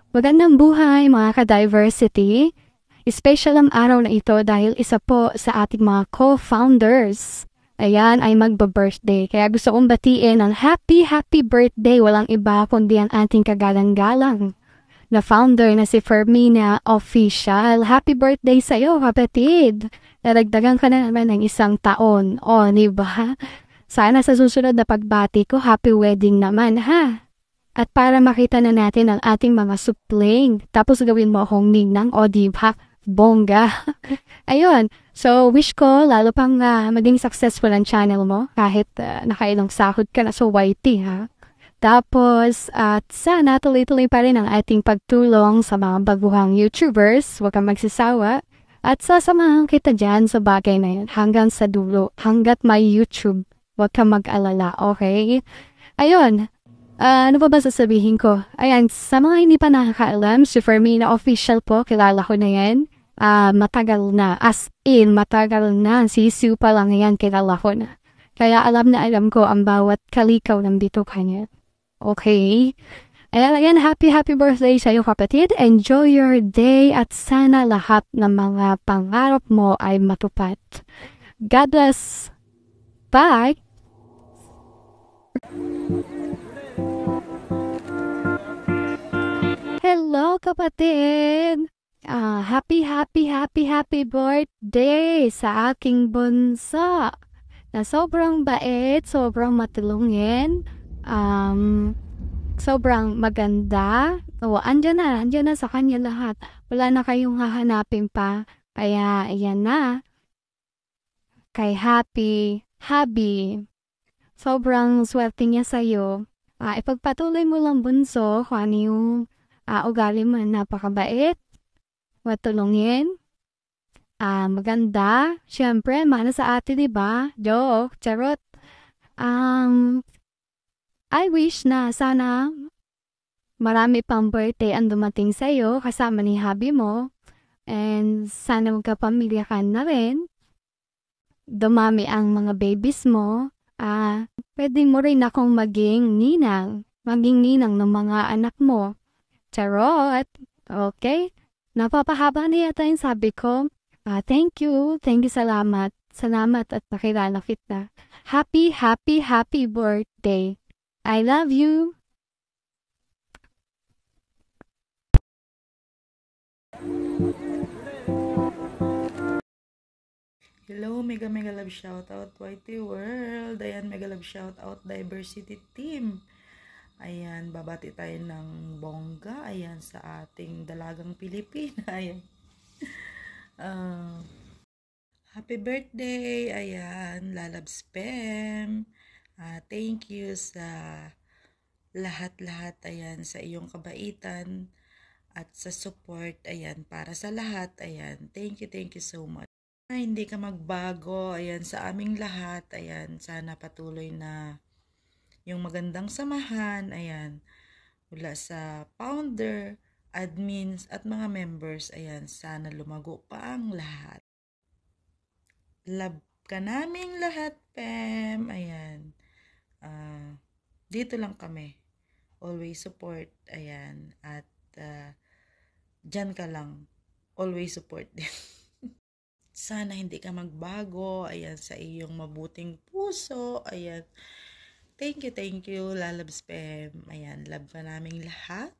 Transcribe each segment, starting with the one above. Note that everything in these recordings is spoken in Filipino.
Magandang buhay mga ka-diversity. Special ang araw na ito dahil isa po sa ating mga co-founders. Ayan ay magba-birthday. Kaya gusto kong batiin ang happy birthday. Walang iba kundi ang ating kagalang-galang na founder na si Fermina Official. Happy birthday sa iyo, kapatid. Naragdagan ka na naman ng isang taon. O, di ba? Sana sa susunod na pagbati ko, happy wedding naman, ha? At para makita na natin ang ating mga supling, tapos gawin mo akong ninang o diba, bongga. Ayun, so wish ko lalo pang maging successful ang channel mo kahit nakailang sahod ka na sa YT ha. Tapos, at sana tuloy-tuloy pa rin ang ating pagtulong sa mga baguhang YouTubers, huwag kang magsasawa. At sasamahan kita dyan sa bagay na yan hanggang sa dulo, hanggat may YouTube, huwag kang mag-alala, okay? Ayun, ano pa ba sasabihin ko? Ayan, sa mga hindi pa nakakaalam, si Fermina Official po, kilala ko na yan. Matagal na, as in, matagal na. Si Sue pa lang yan, kilala ko na. Kaya alam na alam ko ang bawat kalikaw ng bito kanya. Okay? Ayan, happy birthday sa iyo kapatid. Enjoy your day at sana lahat ng mga pangarap mo ay matupad. God bless. Bye! Hello kapatid! Happy birthday sa aking bunso na sobrang bait, sobrang matulungin, sobrang maganda. O, andyan na sa kanya lahat. Wala na kayong hahanapin pa. Kaya, ayan na. Kay Happy. Sobrang swerte niya sa'yo. Ipagpatuloy mo lang bunso kung ano yung ugali mo. Napakabait, matulungin, maganda. Siyempre, mana sa ate, diba? Joke, charot. I wish na sana marami pang birthday ang dumating sa'yo kasama ni hubby mo. And sana magkapamilya ka na rin. Dumami ang mga babies mo. Pwede mo rin akong maging ninang ng mga anak mo. Charot! Okay? Napapahaba na yata yung sabi ko. Thank you, salamat. Salamat at nakilala kita. Happy birthday. I love you. Hello, mega love shoutout YT World. Ayan, mega love shoutout Diversity Team. Ayan, babati tayo ng bongga. Ayan, sa ating dalagang Pilipina. Ayan. Happy birthday. Ayan, Lalab Spam. Thank you sa lahat-lahat. Ayan, sa iyong kabaitan at sa support. Ayan, para sa lahat. Ayan, thank you so much. Hindi ka magbago, ayan, sa aming lahat, ayan, sana patuloy na yung magandang samahan, ayan, mula sa founder, admins, at mga members, ayan, sana lumago pa ang lahat. Love ka naming lahat, Pem, ayan, dito lang kami, always support, ayan, at dyan ka lang, always support din. Sana hindi ka magbago. Ayan, sa iyong mabuting puso. Ayan. Thank you, Lalab Spam. Ayan, love ka naming lahat.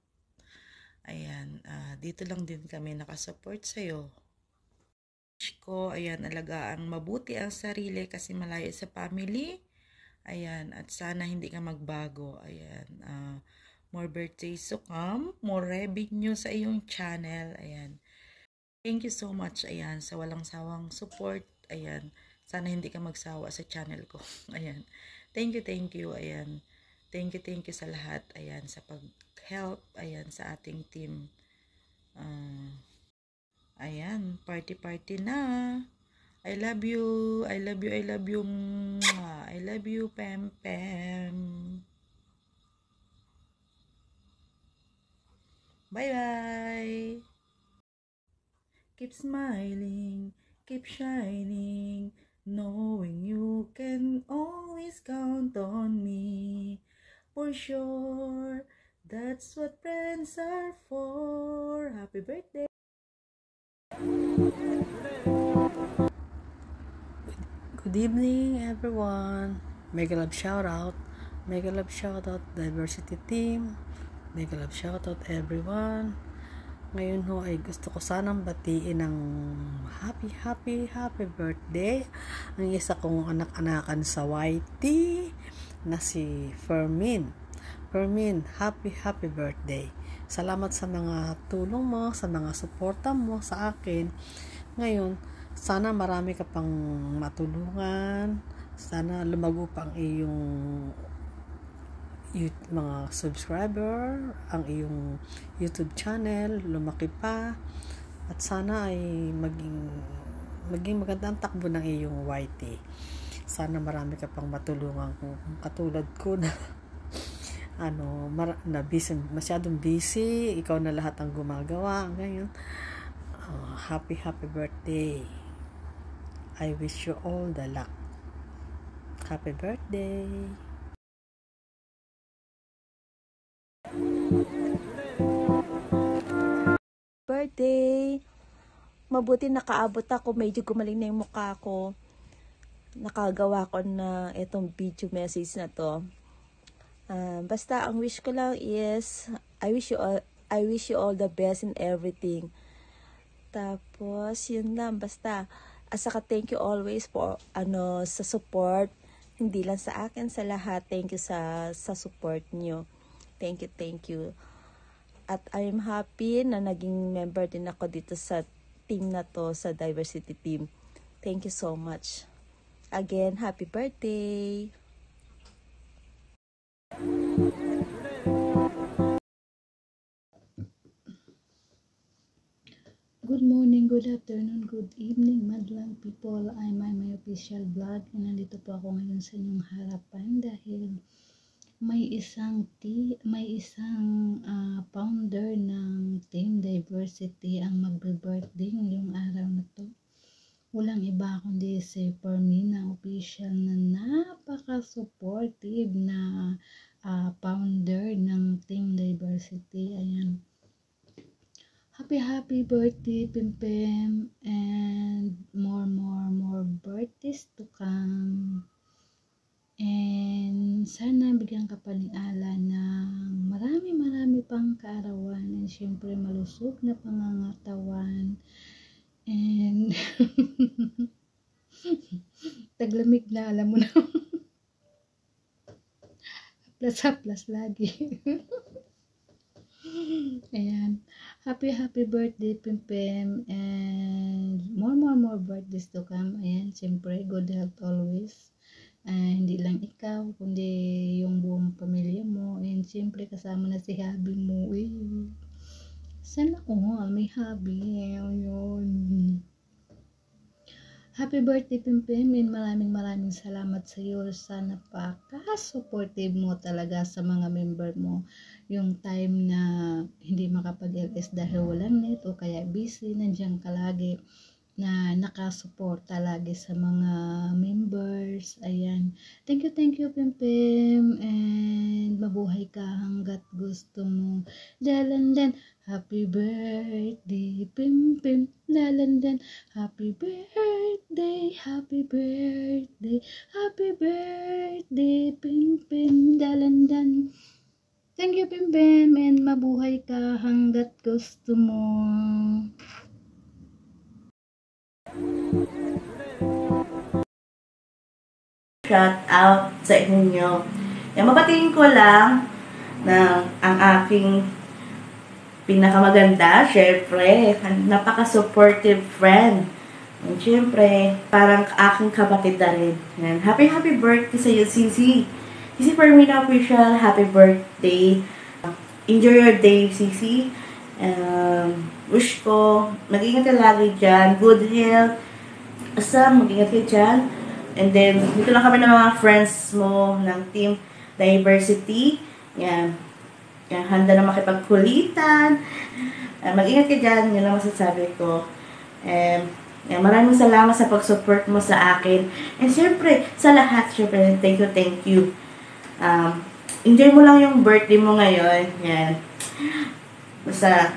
Ayan, dito lang din kami nakasupport sa'yo. Wish ko, ayan, alagaan mabuti ang sarili kasi malayo sa family. Ayan, at sana hindi ka magbago. Ayan, more birthdays to come. More revenue sa iyong channel. Ayan. Thank you so much, ayan, sa walang sawang support, ayan, sana hindi ka magsawa sa channel ko, ayan, thank you, ayan, thank you sa lahat, ayan, sa pag-help, ayan, sa ating team, ayan, party na, I love you, I love you, Pem, bye. Keep smiling, keep shining, knowing you can always count on me. For sure, That's what friends are for. Happy birthday! Good evening, everyone. Mega love shout out. Mega love shout out diversity team. Mega love shout out everyone. Ngayon ho ay gusto ko sanang batiin ng happy birthday ang isa kong anak-anakan sa YT na si Fermin. Fermin, happy birthday. Salamat sa mga tulong mo, sa mga suporta mo sa akin. Ngayon, sana marami ka pang matulungan. Sana lumago pa ang iyong mga subscriber, ang iyong YouTube channel, lumaki pa. At sana ay maging maganda ang takbo ng iyong YT. Sana marami ka pang matulungan kung katulad ko na na busy, masyadong busy, ikaw na lahat ang gumagawa ngayon. Happy birthday. I wish you all the luck. Happy birthday. Birthday! Mabuti nakaabot ako, medyo gumaling na yung mukha ko. Nakagawa ko na itong video message na to. Basta ang wish ko lang is I wish you all the best in everything. Tapos yun lang, basta asaka thank you always for sa support, hindi lang sa akin, sa lahat. Thank you sa support niyo. Thank you. At I'm happy na naging member din ako dito sa team na to, sa diversity team. Thank you so much. Again, happy birthday! Good morning, good afternoon, good evening, madlang people. I'm my official vlog. Nandito po ako ngayon sa inyong harapan dahil may isang founder ng Team Diversity ang magbe-birthday ngayong araw na to. Walang iba kundi si Fermin, na official na napaka-supportive na founder ng Team Diversity. Ayan. Happy birthday, Pimpim, and more birthdays to come. And sana bigyan ka pa ng ala ng marami pang kaarawan, and syempre malusog na pangangatawan. And taglamig na, alam mo na. Haplas lagi. Ayan. Happy birthday, Pimpim, and more birthdays to come. Ayan, siyempre, good health always. Hindi lang ikaw, kundi yung buong pamilya mo. And siyempre, kasama na si hubby mo. Sana may hubby. Ayun. Happy birthday, Pimpim, and maraming salamat sa iyo sa napaka-supportive mo talaga sa mga member mo. Yung time na hindi makapag-LS dahil walang net o kaya busy, nandiyan ka lagi na nakasupport lagi sa mga members. Ayan. Thank you, Pimpim, and mabuhay ka hanggat gusto mo. Dalandan. Happy birthday, Pimpim, dalandan. Happy birthday, Pimpim, dalandan. Thank you, Pimpim, and mabuhay ka hanggat gusto mo. Shout out sa inyo. Mapatingin ko lang ng ang aking pinakamaganda, syempre, napaka-supportive friend. And syempre, parang aking kapatid na rin. And happy birthday sa iyo, Sisi. Sisi Fermina Official, happy birthday. Enjoy your day, Sisi. Wish ko, mag-ingat ka lagi dyan. Good health. Asa, mag-ingat ka dyan. And then, dito lang kami ng mga friends mo ng Team Diversity. Yan. Yan, handa na makipagkulitan. Mag-ingat ka dyan. Yun lang masasabi ko. Yan, maraming salamat sa pag-support mo sa akin. And syempre, sa lahat, syempre, thank you. enjoy mo lang yung birthday mo ngayon. Yan. Basta,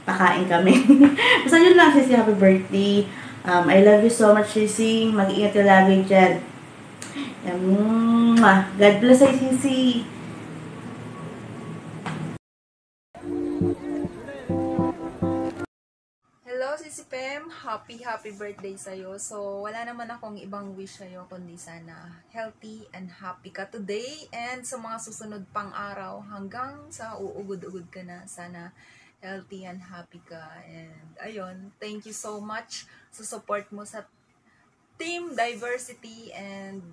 pakain kami. Basta yun lang, Sisi. Happy birthday. I love you so much, Sisi. Mag-ingat ka lagi dyan. Yan. Mwah. God bless ay Sisi. Hello, Sisi Pem. Happy birthday sa'yo. So, wala naman akong ibang wish sa'yo, kundi sana healthy and happy ka today and sa mga susunod pang araw hanggang sa uugod-ugod ka na. Sana healthy and happy ka. And ayun, thank you so much sa support mo sa Team Diversity and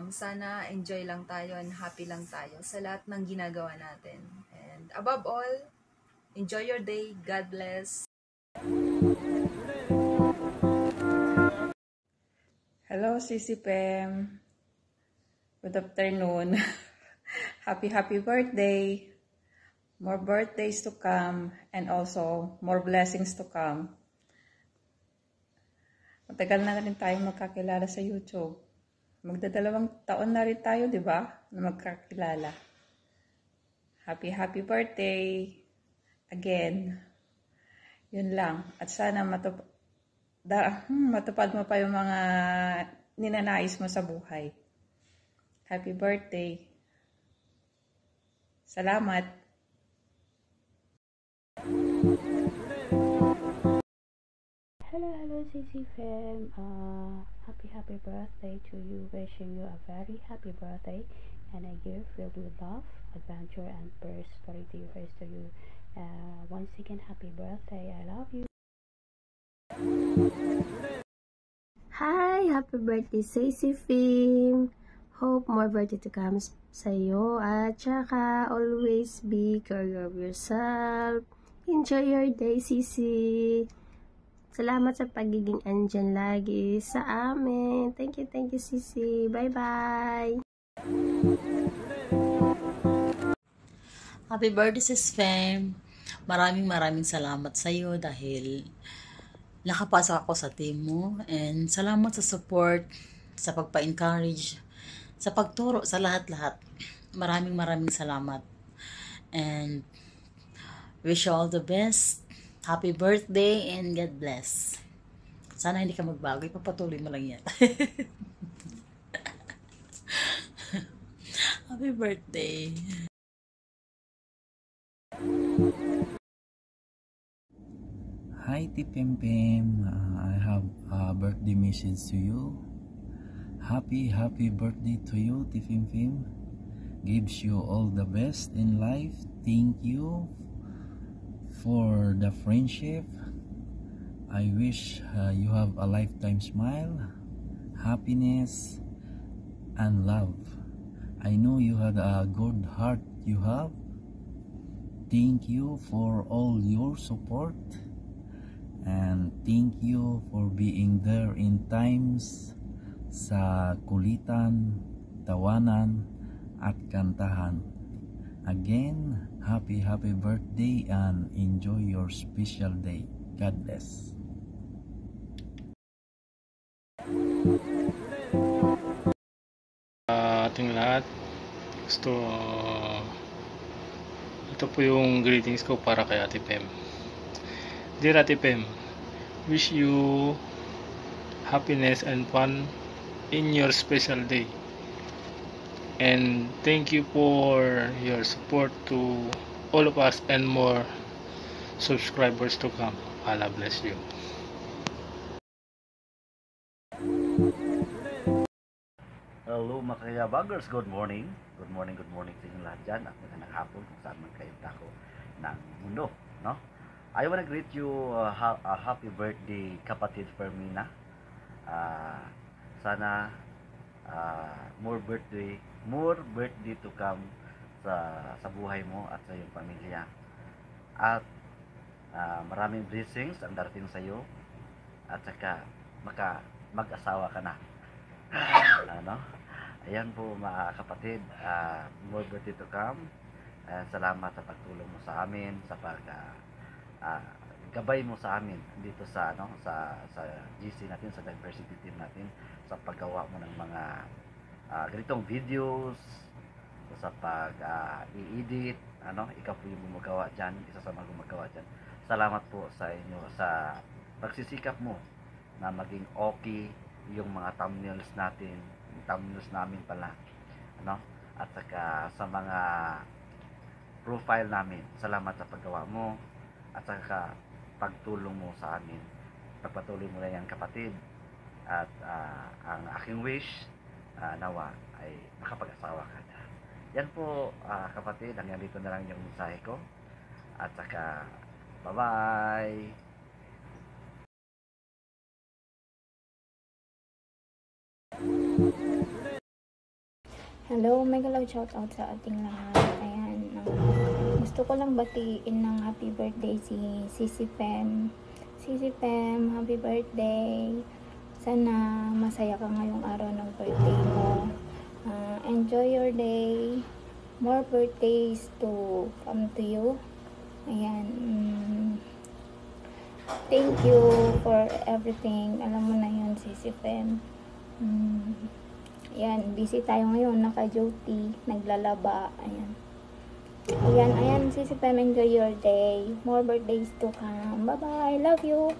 sana enjoy lang tayo and happy lang tayo sa lahat ng ginagawa natin. And above all, enjoy your day. God bless. Hello, Sisi Pem. Good afternoon. Happy birthday. More birthdays to come and also more blessings to come. Matagal na rin tayong magkakilala sa YouTube. Magdadalawang taon na rin tayo, di ba? Na magkakilala. Happy birthday. Again. Yun lang. At sana matupad mo pa yung mga ninanais mo sa buhay. Happy birthday. Salamat. Hello, Sisi Fam. Happy birthday to you. Wishing you a very happy birthday and a year filled with love, adventure, and prosperity. Here's to you. Once again, happy birthday. I love you. Hi! Happy birthday, Sisi Fim! Hope more birthday to come sa'yo. At saka, always be care of yourself. Enjoy your day, Sisi. Salamat sa pagiging andyan lagi sa amin. Thank you, Sisi. Bye-bye! Happy birthday, Sis Fem. Maraming salamat sa iyo dahil nakapasok ako sa team mo, and salamat sa support, sa pagpa-encourage, sa pagturo, sa lahat-lahat. Maraming salamat. And wish you all the best. Happy birthday and God bless. Sana hindi ka magbago. Ipapatuloy mo lang yan. Happy birthday. Hi Tipempem, I have a birthday message to you. Happy birthday to you, Tipempem. Gives you all the best in life. Thank you for the friendship. I wish you have a lifetime smile, happiness, and love. I know you had a good heart you have. Thank you for all your support. And thank you for being there in times sa kulitan, tawanan, at kantahan. Again, happy birthday and enjoy your special day. God bless. Ating lahat, ito po yung greetings ko para kay Ate Pem. Dear Ate Pem, wish you happiness and fun in your special day. And thank you for your support to all of us and more subscribers to come. Allah bless you. Hello mga kayabagers, good morning sa inyong lahat dyan at magandang hapon kung saan man kayo dako ng mundo, no? I wanna greet you a happy birthday, kapatid Fermina. Sana more birthday to come sa buhay mo at sa iyong pamilya. At maraming blessings ang darating sa iyo at saka mag-asawa ka na. Ano? Ayan po mga kapatid, more birthday to come. Salamat sa pagtulong mo sa amin, sa gabay mo sa amin dito sa sa GC natin, sa diversity team natin, sa paggawa mo ng mga ganitong videos sa pag i-edit, ikaw po yung gumagawa dyan, isa sa mga gumagawa dyan. Salamat po sa inyo sa pagsisikap mo na maging okay yung mga thumbnails natin, yung thumbnails namin pala, at saka sa mga profile namin. Salamat sa paggawa mo at saka pagtulong mo sa amin. Pagpatuloy mo na yan, kapatid, at ang aking wish nawa ay makapag-asawa ka na. Yan po, kapatid, hanggang dito na lang yung mensahe ko. At saka, bye-bye! Hello, mega love shout out sa ating lahat. Ayan, gusto ko lang batiin ng happy birthday si Sisi Fem. Sisi Fem, happy birthday! Sana masaya ka ngayong araw ng birthday mo. Enjoy your day. More birthdays to come to you. Ayan. Thank you for everything. Alam mo na yun, Sisi Fem. Ayan, busy tayo ngayon. Naka-duty. Naglalaba. Ayan. Ayan, Sisi Fem, enjoy your day. More birthdays to come. Bye-bye. Love you.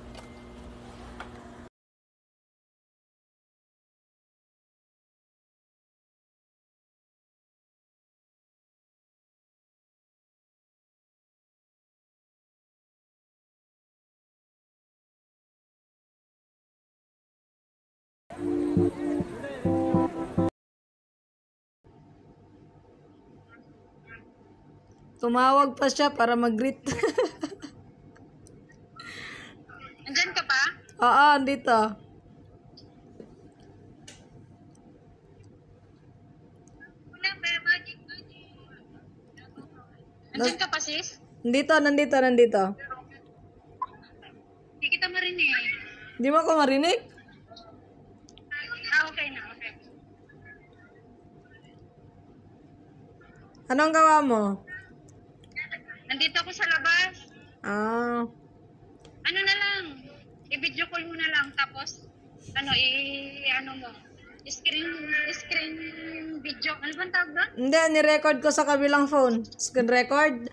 Tumawag pa siya para mag-greet. Andyan ka pa? Oo, andito. Andyan ka pa, sis? Nandito. Hindi kita marinig. Di mo ako marinig? Okay na, okay. Anong gawa mo? Nandito ako sa labas. Ano na lang, i-video call mo na lang, tapos, mo, screen video, ano bang tawag doon? Hindi, ni-record ko sa kabilang phone. Screen record.